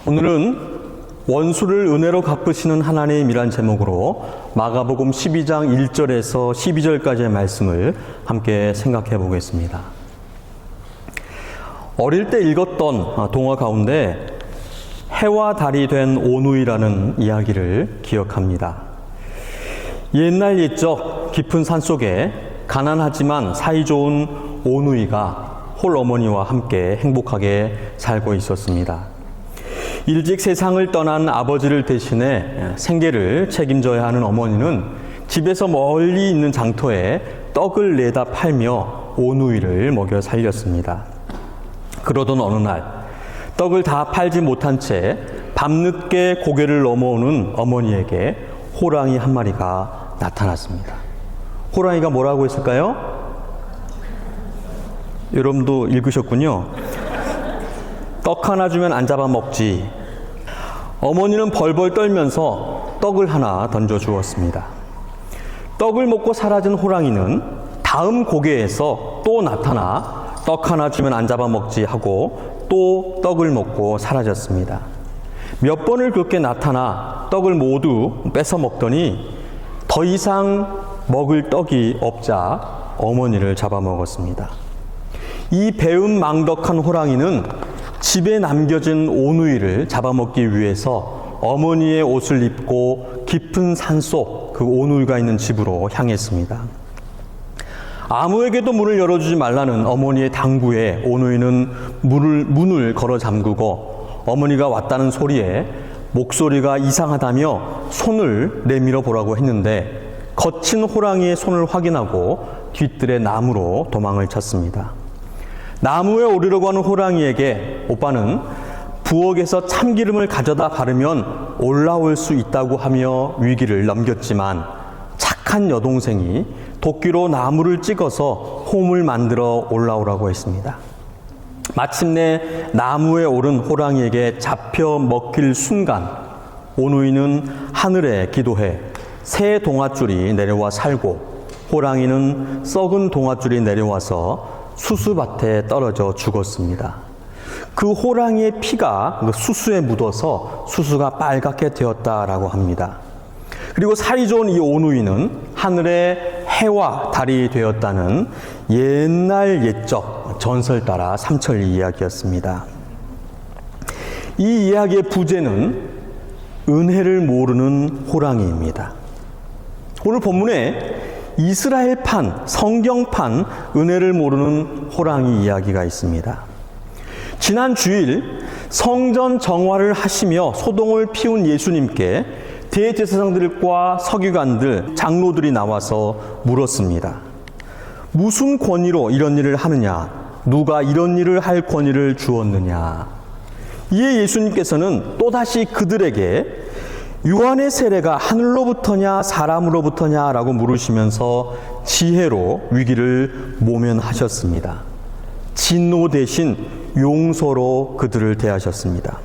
오늘은 원수를 은혜로 갚으시는 하나님이란 제목으로 마가복음 12장 1절에서 12절까지의 말씀을 함께 생각해 보겠습니다. 어릴 때 읽었던 동화 가운데 해와 달이 된 오누이라는 이야기를 기억합니다. 옛날 옛적 깊은 산속에 가난하지만 사이좋은 오누이가 홀어머니와 함께 행복하게 살고 있었습니다. 일찍 세상을 떠난 아버지를 대신해 생계를 책임져야 하는 어머니는 집에서 멀리 있는 장터에 떡을 내다 팔며 오누이를 먹여 살렸습니다. 그러던 어느 날 떡을 다 팔지 못한 채 밤늦게 고개를 넘어오는 어머니에게 호랑이 한 마리가 나타났습니다. 호랑이가 뭐라고 했을까요? 여러분도 읽으셨군요. 떡 하나 주면 안 잡아먹지. 어머니는 벌벌 떨면서 떡을 하나 던져주었습니다. 떡을 먹고 사라진 호랑이는 다음 고개에서 또 나타나 떡 하나 주면 안 잡아먹지 하고 또 떡을 먹고 사라졌습니다. 몇 번을 그렇게 나타나 떡을 모두 뺏어 먹더니 더 이상 먹을 떡이 없자 어머니를 잡아먹었습니다. 이 배은망덕한 호랑이는 집에 남겨진 오누이를 잡아먹기 위해서 어머니의 옷을 입고 깊은 산속 그 오누이가 있는 집으로 향했습니다. 아무에게도 문을 열어주지 말라는 어머니의 당부에 오누이는 문을 걸어 잠그고 어머니가 왔다는 소리에 목소리가 이상하다며 손을 내밀어 보라고 했는데 거친 호랑이의 손을 확인하고 뒤뜰의 나무로 도망을 쳤습니다. 나무에 오르려고 하는 호랑이에게 오빠는 부엌에서 참기름을 가져다 바르면 올라올 수 있다고 하며 위기를 넘겼지만 착한 여동생이 도끼로 나무를 찍어서 홈을 만들어 올라오라고 했습니다. 마침내 나무에 오른 호랑이에게 잡혀 먹힐 순간 오누이는 하늘에 기도해 새 동아줄이 내려와 살고 호랑이는 썩은 동아줄이 내려와서 수수밭에 떨어져 죽었습니다. 그 호랑이의 피가 그 수수에 묻어서 수수가 빨갛게 되었다라고 합니다. 그리고 사이좋은 이 오누이는 하늘의 해와 달이 되었다는 옛날 옛적 전설 따라 삼천리 이야기였습니다. 이 이야기의 부제는 은혜를 모르는 호랑이입니다. 오늘 본문에 이스라엘판, 성경판 은혜를 모르는 호랑이 이야기가 있습니다. 지난 주일 성전 정화를 하시며 소동을 피운 예수님께 대제사장들과 서기관들, 장로들이 나와서 물었습니다. 무슨 권위로 이런 일을 하느냐? 누가 이런 일을 할 권위를 주었느냐? 이에 예수님께서는 또다시 그들에게 요한의 세례가 하늘로부터냐 사람으로부터냐 라고 물으시면서 지혜로 위기를 모면하셨습니다. 진노 대신 용서로 그들을 대하셨습니다.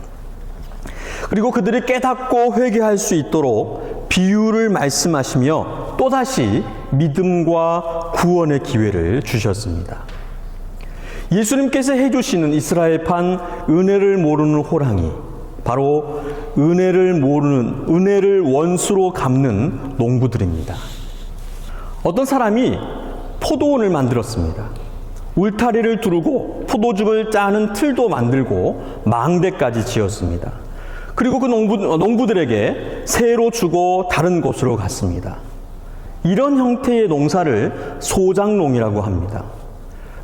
그리고 그들이 깨닫고 회개할 수 있도록 비유를 말씀하시며 또다시 믿음과 구원의 기회를 주셨습니다. 예수님께서 해주시는 이스라엘판 은혜를 모르는 호랑이, 바로 은혜를 원수로 갚는 농부들입니다. 어떤 사람이 포도원을 만들었습니다. 울타리를 두르고 포도즙을 짜는 틀도 만들고 망대까지 지었습니다. 그리고 그 농부들에게 새로 주고 다른 곳으로 갔습니다. 이런 형태의 농사를 소작농이라고 합니다.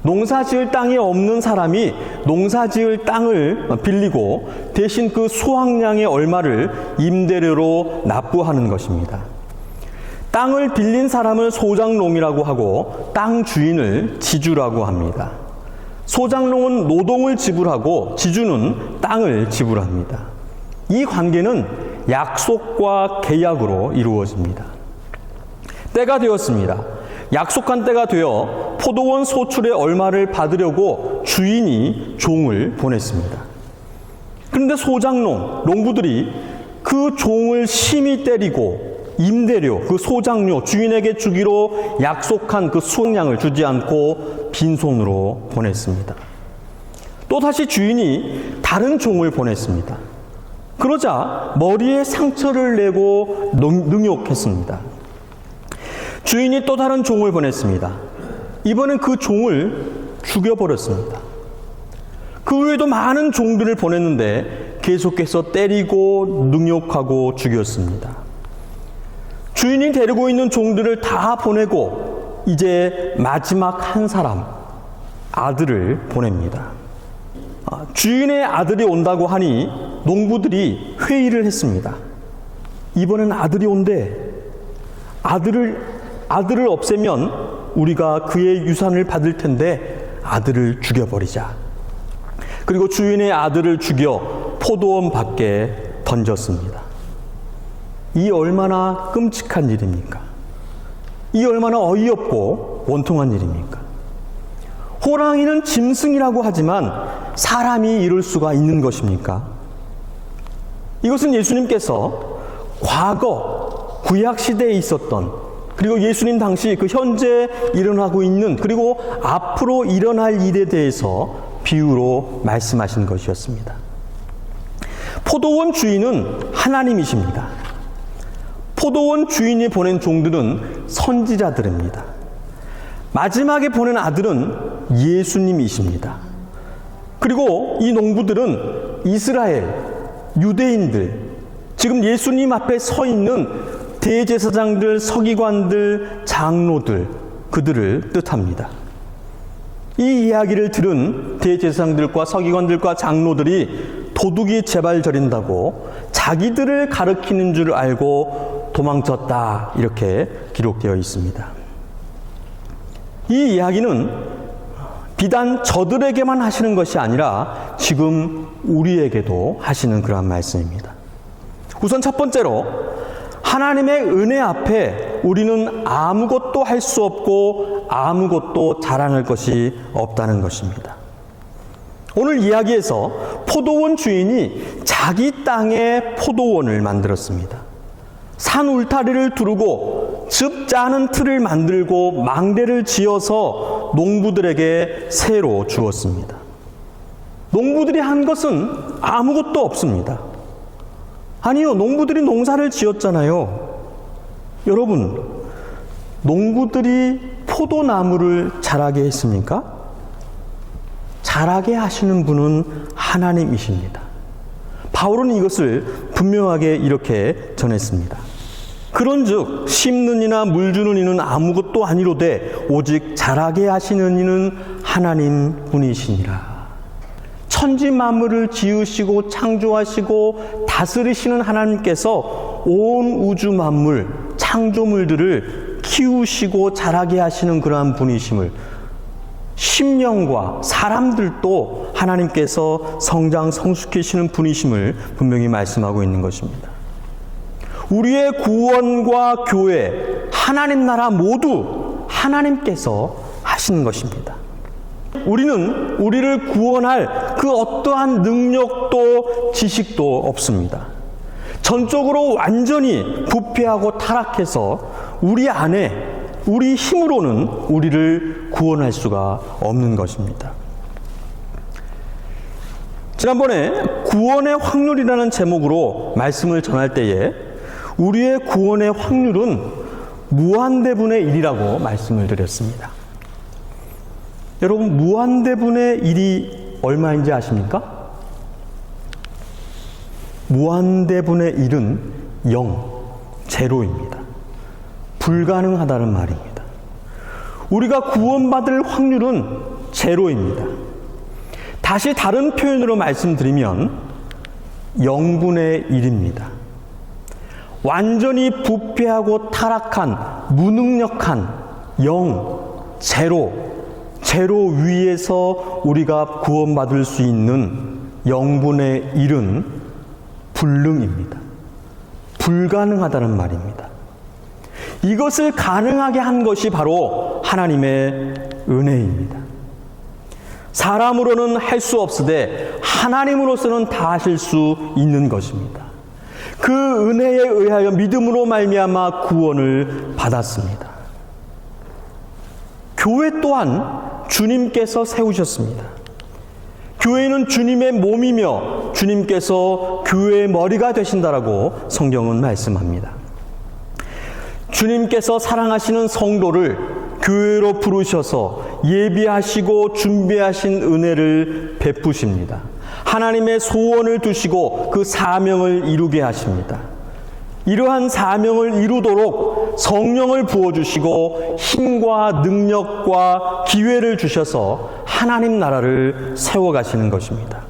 농사 지을 땅이 없는 사람이 농사 지을 땅을 빌리고 대신 그 수확량의 얼마를 임대료로 납부하는 것입니다. 땅을 빌린 사람을 소작농이라고 하고 땅 주인을 지주라고 합니다. 소작농은 노동을 지불하고 지주는 땅을 지불합니다. 이 관계는 약속과 계약으로 이루어집니다. 때가 되었습니다. 약속한 때가 되어 포도원 소출의 얼마를 받으려고 주인이 종을 보냈습니다. 그런데 소작농, 농부들이 그 종을 심히 때리고 임대료, 그 소작료, 주인에게 주기로 약속한 그 수확량을 주지 않고 빈손으로 보냈습니다. 또다시 주인이 다른 종을 보냈습니다. 그러자 머리에 상처를 내고 능욕했습니다. 주인이 또 다른 종을 보냈습니다. 이번엔 그 종을 죽여버렸습니다. 그 후에도 많은 종들을 보냈는데 계속해서 때리고 능욕하고 죽였습니다. 주인이 데리고 있는 종들을 다 보내고 이제 마지막 한 사람, 아들을 보냅니다. 주인의 아들이 온다고 하니 농부들이 회의를 했습니다. 이번엔 아들이 온대. 아들을 없애면 우리가 그의 유산을 받을 텐데 아들을 죽여버리자. 그리고 주인의 아들을 죽여 포도원 밖에 던졌습니다. 이 얼마나 끔찍한 일입니까? 이 얼마나 어이없고 원통한 일입니까? 호랑이는 짐승이라고 하지만 사람이 이럴 수가 있는 것입니까? 이것은 예수님께서 과거 구약시대에 있었던, 그리고 예수님 당시 그 현재 일어나고 있는, 그리고 앞으로 일어날 일에 대해서 비유로 말씀하신 것이었습니다. 포도원 주인은 하나님이십니다. 포도원 주인이 보낸 종들은 선지자들입니다. 마지막에 보낸 아들은 예수님이십니다. 그리고 이 농부들은 이스라엘, 유대인들, 지금 예수님 앞에 서 있는 대제사장들, 서기관들, 장로들, 그들을 뜻합니다. 이 이야기를 들은 대제사장들과 서기관들과 장로들이 도둑이 제발 저린다고 자기들을 가리키는 줄 알고 도망쳤다, 이렇게 기록되어 있습니다. 이 이야기는 비단 저들에게만 하시는 것이 아니라 지금 우리에게도 하시는 그러한 말씀입니다. 우선 첫 번째로, 하나님의 은혜 앞에 우리는 아무것도 할 수 없고 아무것도 자랑할 것이 없다는 것입니다. 오늘 이야기에서 포도원 주인이 자기 땅에 포도원을 만들었습니다. 산 울타리를 두르고 즙 짜는 틀을 만들고 망대를 지어서 농부들에게 새로 주었습니다. 농부들이 한 것은 아무것도 없습니다. 아니요, 농부들이 농사를 지었잖아요. 여러분, 농부들이 포도나무를 자라게 했습니까? 자라게 하시는 분은 하나님이십니다. 바울은 이것을 분명하게 이렇게 전했습니다. 그런즉 심는 이나 물 주는 이는 아무것도 아니로되 오직 자라게 하시는 이는 하나님 분이시니라. 천지 만물을 지으시고 창조하시고 다스리시는 하나님께서 온 우주 만물, 창조물들을 키우시고 자라게 하시는 그러한 분이심을, 심령과 사람들도 하나님께서 성장 성숙해지는 분이심을 분명히 말씀하고 있는 것입니다. 우리의 구원과 교회, 하나님 나라 모두 하나님께서 하시는 것입니다. 우리는 우리를 구원할 그 어떠한 능력도 지식도 없습니다. 전적으로 완전히 부패하고 타락해서 우리 안에, 우리 힘으로는 우리를 구원할 수가 없는 것입니다. 지난번에 구원의 확률이라는 제목으로 말씀을 전할 때에 우리의 구원의 확률은 무한대분의 1이라고 말씀을 드렸습니다. 여러분, 무한대분의 1이 얼마인지 아십니까? 무한대분의 1은 0, 제로입니다. 불가능하다는 말입니다. 우리가 구원받을 확률은 제로입니다. 다시 다른 표현으로 말씀드리면 0분의 1입니다. 완전히 부패하고 타락한, 무능력한 0, 제로 위에서 우리가 구원받을 수 있는 0분의 1은 불능입니다. 불가능하다는 말입니다. 이것을 가능하게 한 것이 바로 하나님의 은혜입니다. 사람으로는 할 수 없으되 하나님으로서는 다 하실 수 있는 것입니다. 그 은혜에 의하여 믿음으로 말미암아 구원을 받았습니다. 교회 또한 주님께서 세우셨습니다. 교회는 주님의 몸이며 주님께서 교회의 머리가 되신다라고 성경은 말씀합니다. 주님께서 사랑하시는 성도를 교회로 부르셔서 예비하시고 준비하신 은혜를 베푸십니다. 하나님의 소원을 두시고 그 사명을 이루게 하십니다. 이러한 사명을 이루도록 성령을 부어주시고 힘과 능력과 기회를 주셔서 하나님 나라를 세워가시는 것입니다.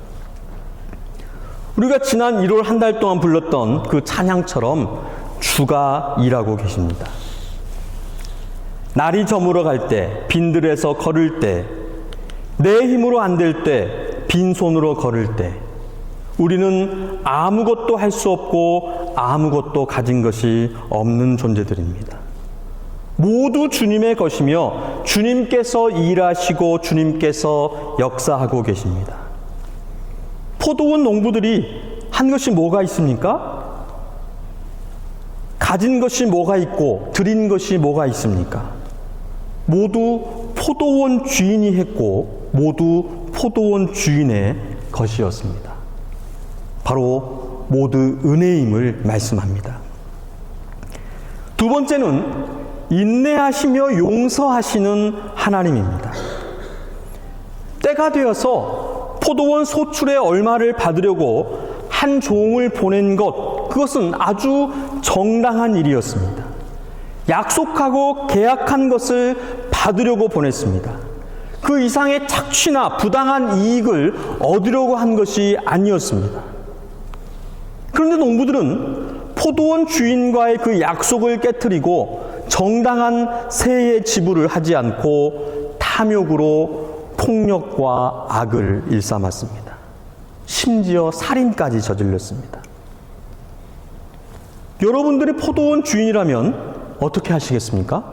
우리가 지난 1월 한 달 동안 불렀던 그 찬양처럼 주가 일하고 계십니다. 날이 저물어 갈 때, 빈들에서 걸을 때, 내 힘으로 안 될 때, 빈손으로 걸을 때, 우리는 아무것도 할 수 없고 아무것도 가진 것이 없는 존재들입니다. 모두 주님의 것이며 주님께서 일하시고 주님께서 역사하고 계십니다. 포도원 농부들이 한 것이 뭐가 있습니까? 가진 것이 뭐가 있고 드린 것이 뭐가 있습니까? 모두 포도원 주인이 했고 모두 포도원 주인의 것이었습니다. 바로 모두 은혜임을 말씀합니다. 두 번째는 인내하시며 용서하시는 하나님입니다. 때가 되어서 포도원 소출의 얼마를 받으려고 한 종을 보낸 것, 그것은 아주 정당한 일이었습니다. 약속하고 계약한 것을 받으려고 보냈습니다. 그 이상의 착취나 부당한 이익을 얻으려고 한 것이 아니었습니다. 그런데 농부들은 포도원 주인과의 그 약속을 깨트리고 정당한 세의 지불을 하지 않고 탐욕으로 폭력과 악을 일삼았습니다. 심지어 살인까지 저질렀습니다. 여러분들이 포도원 주인이라면 어떻게 하시겠습니까?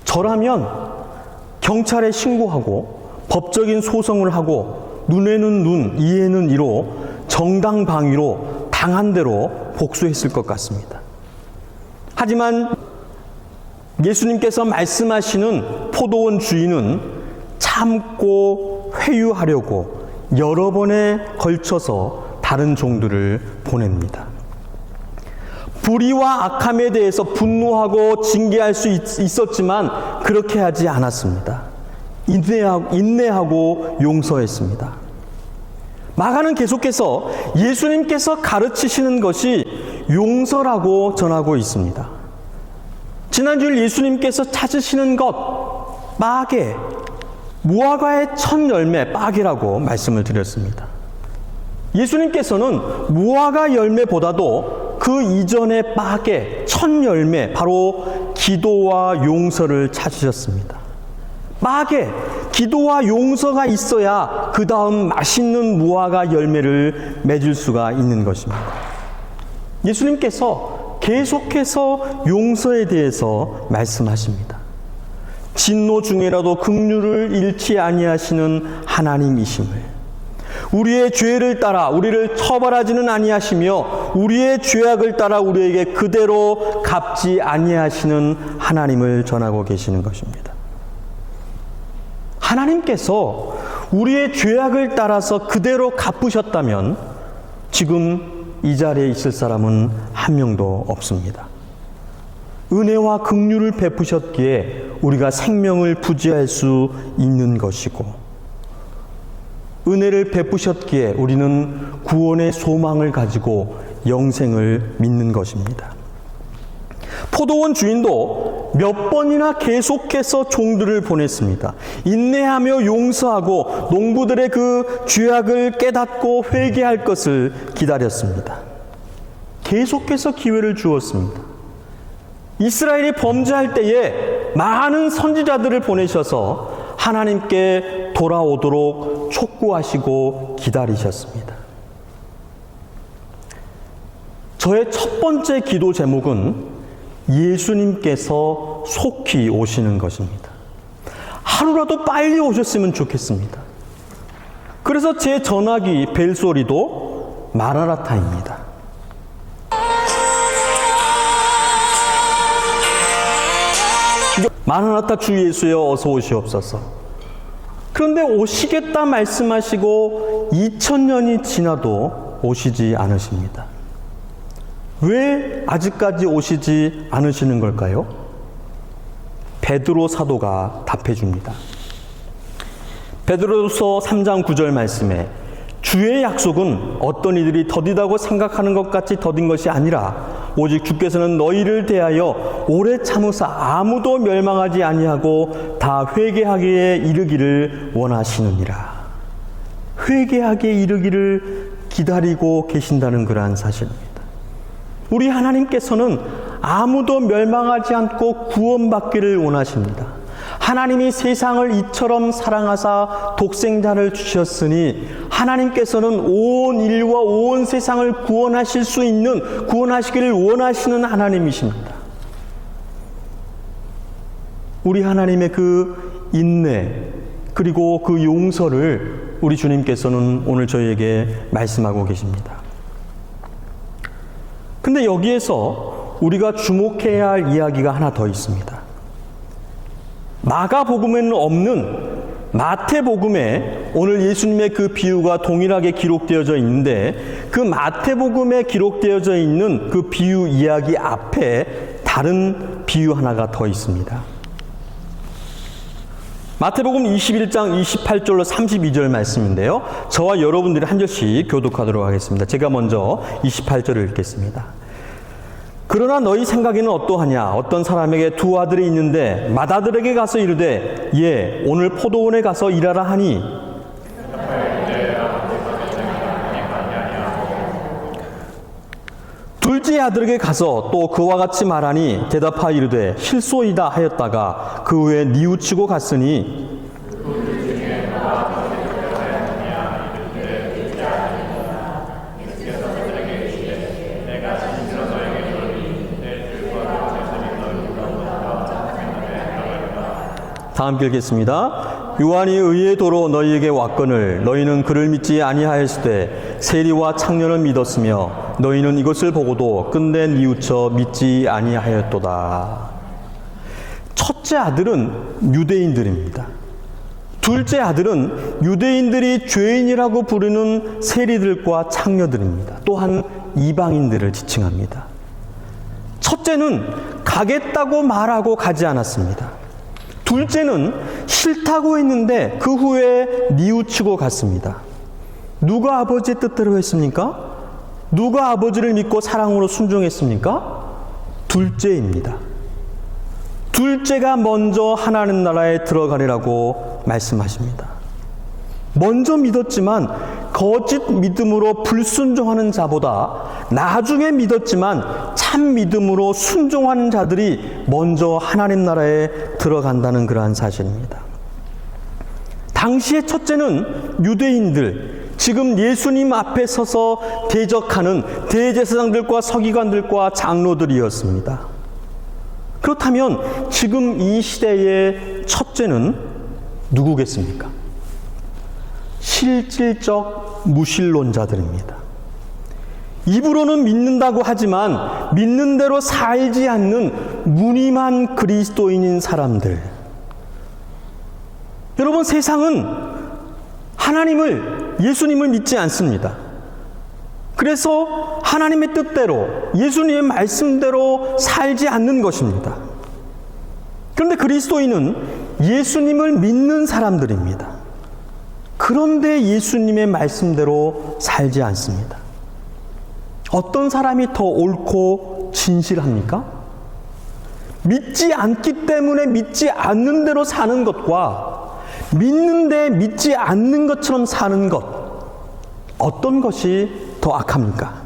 저라면 경찰에 신고하고 법적인 소송을 하고 눈에는 눈, 이에는 이로 정당방위로 당한 대로 복수했을 것 같습니다. 하지만 예수님께서 말씀하시는 포도원 주인은 참고 회유하려고 여러 번에 걸쳐서 다른 종들을 보냅니다. 불의와 악함에 대해서 분노하고 징계할 수 있었지만 그렇게 하지 않았습니다. 인내하고 용서했습니다. 마가는 계속해서 예수님께서 가르치시는 것이 용서라고 전하고 있습니다. 지난주일 예수님께서 찾으시는 것, 마개, 무화과의 첫 열매, 마개라고 말씀을 드렸습니다. 예수님께서는 무화과 열매보다도 그 이전의 마개, 첫 열매, 바로 기도와 용서를 찾으셨습니다. 마개, 기도와 용서가 있어야 그 다음 맛있는 무화과 열매를 맺을 수가 있는 것입니다. 예수님께서 계속해서 용서에 대해서 말씀하십니다. 진노 중에라도 긍휼을 잃지 아니하시는 하나님이심을, 우리의 죄를 따라 우리를 처벌하지는 아니하시며 우리의 죄악을 따라 우리에게 그대로 갚지 아니하시는 하나님을 전하고 계시는 것입니다. 하나님께서 우리의 죄악을 따라서 그대로 갚으셨다면 지금 이 자리에 있을 사람은 한 명도 없습니다. 은혜와 긍휼을 베푸셨기에 우리가 생명을 부지할 수 있는 것이고, 은혜를 베푸셨기에 우리는 구원의 소망을 가지고 영생을 믿는 것입니다. 포도원 주인도 몇 번이나 계속해서 종들을 보냈습니다. 인내하며 용서하고 농부들의 그 죄악을 깨닫고 회개할 것을 기다렸습니다. 계속해서 기회를 주었습니다. 이스라엘이 범죄할 때에 많은 선지자들을 보내셔서 하나님께 돌아오도록 촉구하시고 기다리셨습니다. 저의 첫 번째 기도 제목은 예수님께서 속히 오시는 것입니다. 하루라도 빨리 오셨으면 좋겠습니다. 그래서 제 전화기 벨소리도 마라나타입니다. 마라나타 주 예수여 어서 오시옵소서. 그런데 오시겠다 말씀하시고 2000년이 지나도 오시지 않으십니다. 왜 아직까지 오시지 않으시는 걸까요? 베드로 사도가 답해 줍니다. 베드로서 3장 9절 말씀에 주의 약속은 어떤 이들이 더디다고 생각하는 것 같이 더딘 것이 아니라 오직 주께서는 너희를 대하여 오래 참으사 아무도 멸망하지 아니하고 다 회개하기에 이르기를 원하시느니라. 회개하기에 이르기를 기다리고 계신다는 그러한 사실입니다. 우리 하나님께서는 아무도 멸망하지 않고 구원받기를 원하십니다. 하나님이 세상을 이처럼 사랑하사 독생자를 주셨으니 하나님께서는 온 인류와 온 세상을 구원하시기를 원하시는 하나님이십니다. 우리 하나님의 그 인내 그리고 그 용서를 우리 주님께서는 오늘 저희에게 말씀하고 계십니다. 근데 여기에서 우리가 주목해야 할 이야기가 하나 더 있습니다. 마가복음에는 없는 마태복음에 오늘 예수님의 그 비유가 동일하게 기록되어져 있는데 그 마태복음에 기록되어져 있는 그 비유 이야기 앞에 다른 비유 하나가 더 있습니다. 마태복음 21장 28절로 32절 말씀인데요. 저와 여러분들이 한 절씩 교독하도록 하겠습니다. 제가 먼저 28절을 읽겠습니다. 그러나 너희 생각에는 어떠하냐? 어떤 사람에게 두 아들이 있는데 맏아들에게 가서 이르되 예, 오늘 포도원에 가서 일하라 하니 둘째 아들에게 가서 또 그와 같이 말하니 대답하여 이르되 실소이다 하였다가 그 후에 뉘우치고 갔으니 다음 읽겠습니다. 요한이 의의 도로 너희에게 왔거늘 너희는 그를 믿지 아니하였으되 세리와 창녀를 믿었으며 너희는 이것을 보고도 끝내 뉘우쳐 믿지 아니하였도다. 첫째 아들은 유대인들입니다. 둘째 아들은 유대인들이 죄인이라고 부르는 세리들과 창녀들입니다. 또한 이방인들을 지칭합니다. 첫째는 가겠다고 말하고 가지 않았습니다. 둘째는 싫다고 했는데 그 후에 뉘우치고 갔습니다. 누가 아버지의 뜻대로 했습니까? 누가 아버지를 믿고 사랑으로 순종했습니까? 둘째입니다. 둘째가 먼저 하나님 나라에 들어가리라고 말씀하십니다. 먼저 믿었지만 거짓 믿음으로 불순종하는 자보다 나중에 믿었지만 참 믿음으로 순종하는 자들이 먼저 하나님 나라에 들어간다는 그러한 사실입니다. 당시의 첫째는 유대인들, 지금 예수님 앞에 서서 대적하는 대제사장들과 서기관들과 장로들이었습니다. 그렇다면 지금 이 시대의 첫째는 누구겠습니까? 실질적 무신론자들입니다. 입으로는 믿는다고 하지만 믿는 대로 살지 않는 무늬만 그리스도인인 사람들. 여러분, 세상은 하나님을, 예수님을 믿지 않습니다. 그래서 하나님의 뜻대로, 예수님의 말씀대로 살지 않는 것입니다. 그런데 그리스도인은 예수님을 믿는 사람들입니다. 그런데 예수님의 말씀대로 살지 않습니다. 어떤 사람이 더 옳고 진실합니까? 믿지 않기 때문에 믿지 않는 대로 사는 것과 믿는데 믿지 않는 것처럼 사는 것, 어떤 것이 더 악합니까?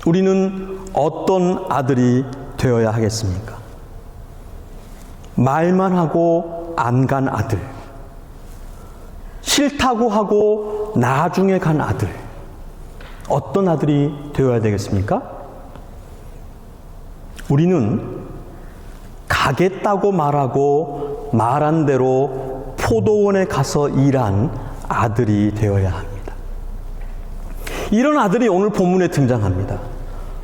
우리는 어떤 아들이 되어야 하겠습니까? 말만 하고 안 간 아들, 싫다고 하고 나중에 간 아들, 어떤 아들이 되어야 되겠습니까? 우리는 가겠다고 말하고 말한 대로 포도원에 가서 일한 아들이 되어야 합니다. 이런 아들이 오늘 본문에 등장합니다.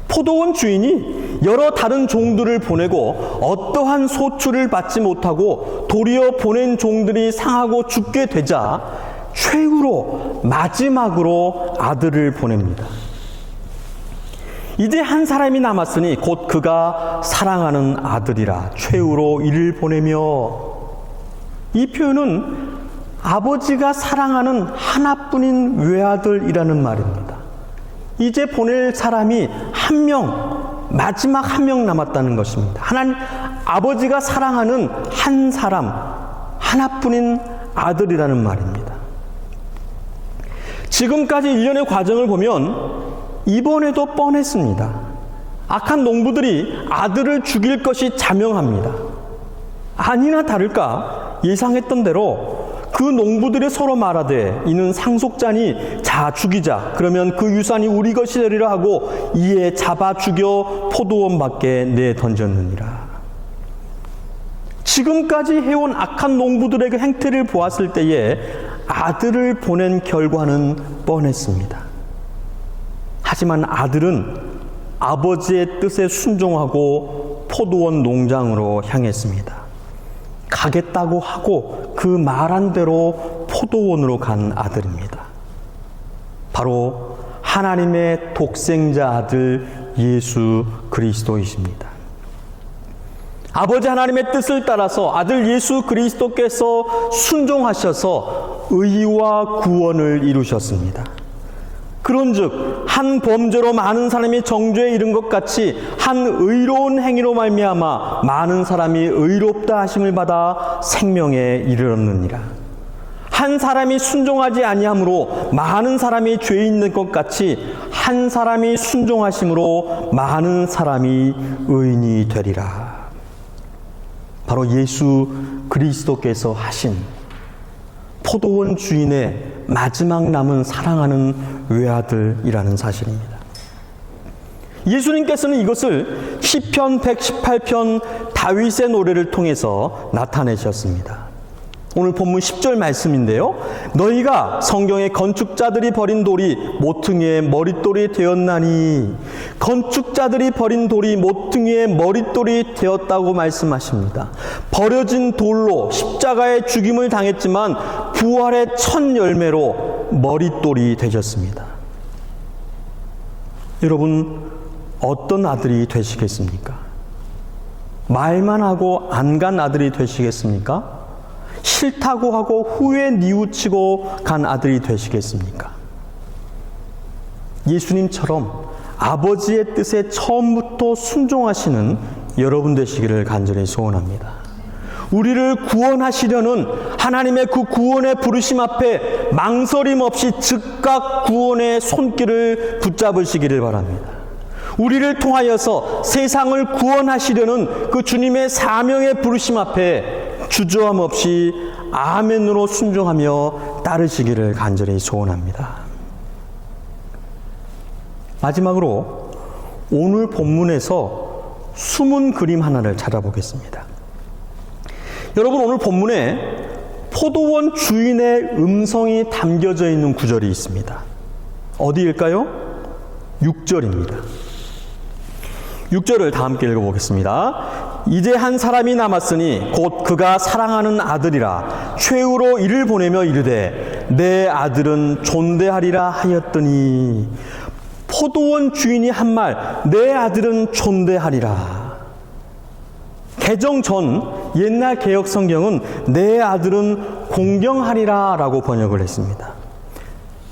포도원 주인이 여러 다른 종들을 보내고 어떠한 소출을 받지 못하고 도리어 보낸 종들이 상하고 죽게 되자 최후로 마지막으로 아들을 보냅니다. 이제 한 사람이 남았으니 곧 그가 사랑하는 아들이라 최후로 이를 보내며, 이 표현은 아버지가 사랑하는 하나뿐인 외아들이라는 말입니다. 이제 보낼 사람이 한 명, 마지막 한 명 남았다는 것입니다. 하나님 아버지가 사랑하는 한 사람, 하나뿐인 아들이라는 말입니다. 지금까지 일련의 과정을 보면 이번에도 뻔했습니다. 악한 농부들이 아들을 죽일 것이 자명합니다. 아니나 다를까 예상했던 대로 그 농부들이 서로 말하되 이는 상속자니 자 죽이자, 그러면 그 유산이 우리 것이 되리라 하고 이에 잡아 죽여 포도원 밖에 내 던졌느니라. 지금까지 해온 악한 농부들의 그 행태를 보았을 때에 아들을 보낸 결과는 뻔했습니다. 하지만 아들은 아버지의 뜻에 순종하고 포도원 농장으로 향했습니다. 가겠다고 하고 그 말한 대로 포도원으로 간 아들입니다. 바로 하나님의 독생자 아들 예수 그리스도이십니다. 아버지 하나님의 뜻을 따라서 아들 예수 그리스도께서 순종하셔서 의와 구원을 이루셨습니다. 그런즉 한 범죄로 많은 사람이 정죄에 이른 것 같이 한 의로운 행위로 말미암아 많은 사람이 의롭다 하심을 받아 생명에 이르렀느니라. 한 사람이 순종하지 아니함으로 많은 사람이 죄 있는 것 같이 한 사람이 순종하심으로 많은 사람이 의인이 되리라. 바로 예수 그리스도께서 하신 포도원 주인의 마지막 남은 사랑하는 외아들이라는 사실입니다. 예수님께서는 이것을 시편 118편 다윗의 노래를 통해서 나타내셨습니다. 오늘 본문 10절 말씀인데요. 너희가 성경의 건축자들이 버린 돌이 모퉁이의 머릿돌이 되었나니, 건축자들이 버린 돌이 모퉁이의 머릿돌이 되었다고 말씀하십니다. 버려진 돌로 십자가의 죽임을 당했지만 부활의 첫 열매로 머릿돌이 되셨습니다. 여러분, 어떤 아들이 되시겠습니까? 말만 하고 안 간 아들이 되시겠습니까? 싫다고 하고 후에 뉘우치고 간 아들이 되시겠습니까? 예수님처럼 아버지의 뜻에 처음부터 순종하시는 여러분 되시기를 간절히 소원합니다. 우리를 구원하시려는 하나님의 그 구원의 부르심 앞에 망설임 없이 즉각 구원의 손길을 붙잡으시기를 바랍니다. 우리를 통하여서 세상을 구원하시려는 그 주님의 사명의 부르심 앞에 주저함 없이 아멘으로 순종하며 따르시기를 간절히 소원합니다. 마지막으로 오늘 본문에서 숨은 그림 하나를 찾아보겠습니다. 여러분, 오늘 본문에 포도원 주인의 음성이 담겨져 있는 구절이 있습니다. 어디일까요? 6절입니다. 6절을 다 함께 읽어보겠습니다. 이제 한 사람이 남았으니 곧 그가 사랑하는 아들이라 최후로 이를 보내며 이르되 내 아들은 존대하리라 하였더니, 포도원 주인이 한 말, 내 아들은 존대하리라. 개정 전 옛날 개역 성경은 내 아들은 공경하리라 라고 번역을 했습니다.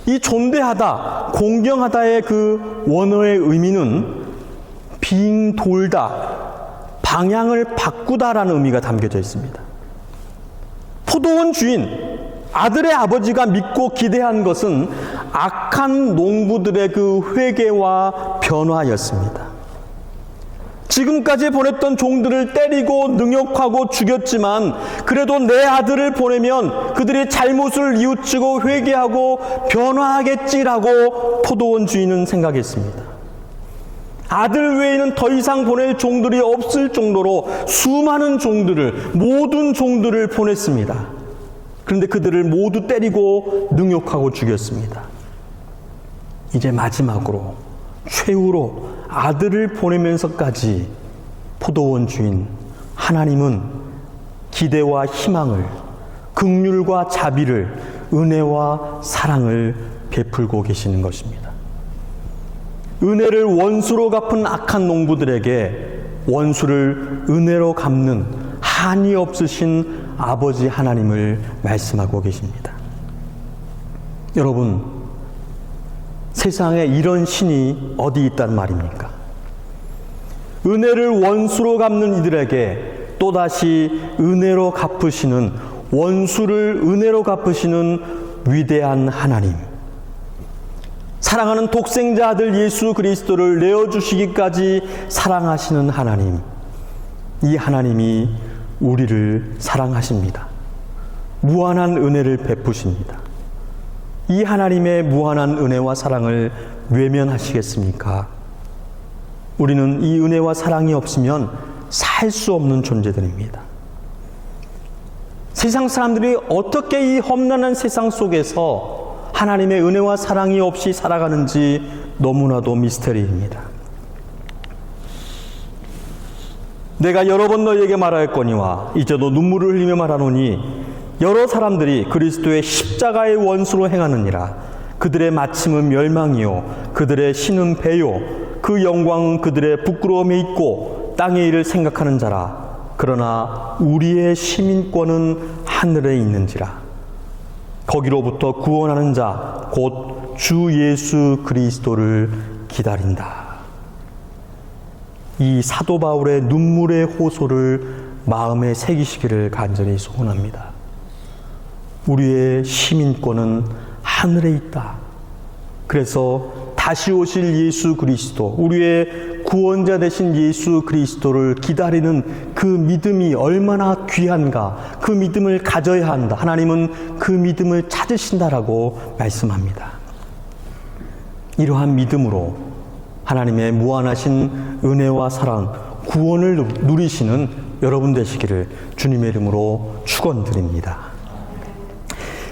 이 존대하다, 공경하다의 그 원어의 의미는 빙돌다, 방향을 바꾸다라는 의미가 담겨져 있습니다. 포도원 주인, 아들의 아버지가 믿고 기대한 것은 악한 농부들의 그 회개와 변화였습니다. 지금까지 보냈던 종들을 때리고 능욕하고 죽였지만 그래도 내 아들을 보내면 그들이 잘못을 뉘우치고 회개하고 변화하겠지라고 포도원 주인은 생각했습니다. 아들 외에는 더 이상 보낼 종들이 없을 정도로 수많은 종들을, 모든 종들을 보냈습니다. 그런데 그들을 모두 때리고 능욕하고 죽였습니다. 이제 마지막으로, 최후로 아들을 보내면서까지 포도원 주인 하나님은 기대와 희망을, 긍휼과 자비를, 은혜와 사랑을 베풀고 계시는 것입니다. 은혜를 원수로 갚은 악한 농부들에게 원수를 은혜로 갚는 한이 없으신 아버지 하나님을 말씀하고 계십니다. 여러분, 세상에 이런 신이 어디 있단 말입니까? 은혜를 원수로 갚는 이들에게 또다시 은혜로 갚으시는, 원수를 은혜로 갚으시는 위대한 하나님, 사랑하는 독생자 아들 예수 그리스도를 내어주시기까지 사랑하시는 하나님, 이 하나님이 우리를 사랑하십니다. 무한한 은혜를 베푸십니다. 이 하나님의 무한한 은혜와 사랑을 외면하시겠습니까? 우리는 이 은혜와 사랑이 없으면 살 수 없는 존재들입니다. 세상 사람들이 어떻게 이 험난한 세상 속에서 하나님의 은혜와 사랑이 없이 살아가는지 너무나도 미스터리입니다. 내가 여러 번 너희에게 말하였거니와 이제도 눈물을 흘리며 말하노니 여러 사람들이 그리스도의 십자가의 원수로 행하느니라. 그들의 마침은 멸망이요 그들의 신은 배요 그 영광은 그들의 부끄러움에 있고 땅의 일을 생각하는 자라. 그러나 우리의 시민권은 하늘에 있는지라. 거기로부터 구원하는 자 곧 주 예수 그리스도를 기다린다. 이 사도 바울의 눈물의 호소를 마음에 새기시기를 간절히 소원합니다. 우리의 시민권은 하늘에 있다. 그래서 다시 오실 예수 그리스도, 우리의 구원자 되신 예수 그리스도를 기다리는 그 믿음이 얼마나 귀한가, 그 믿음을 가져야 한다. 하나님은 그 믿음을 찾으신다라고 말씀합니다. 이러한 믿음으로 하나님의 무한하신 은혜와 사랑, 구원을 누리시는 여러분 되시기를 주님의 이름으로 축원드립니다.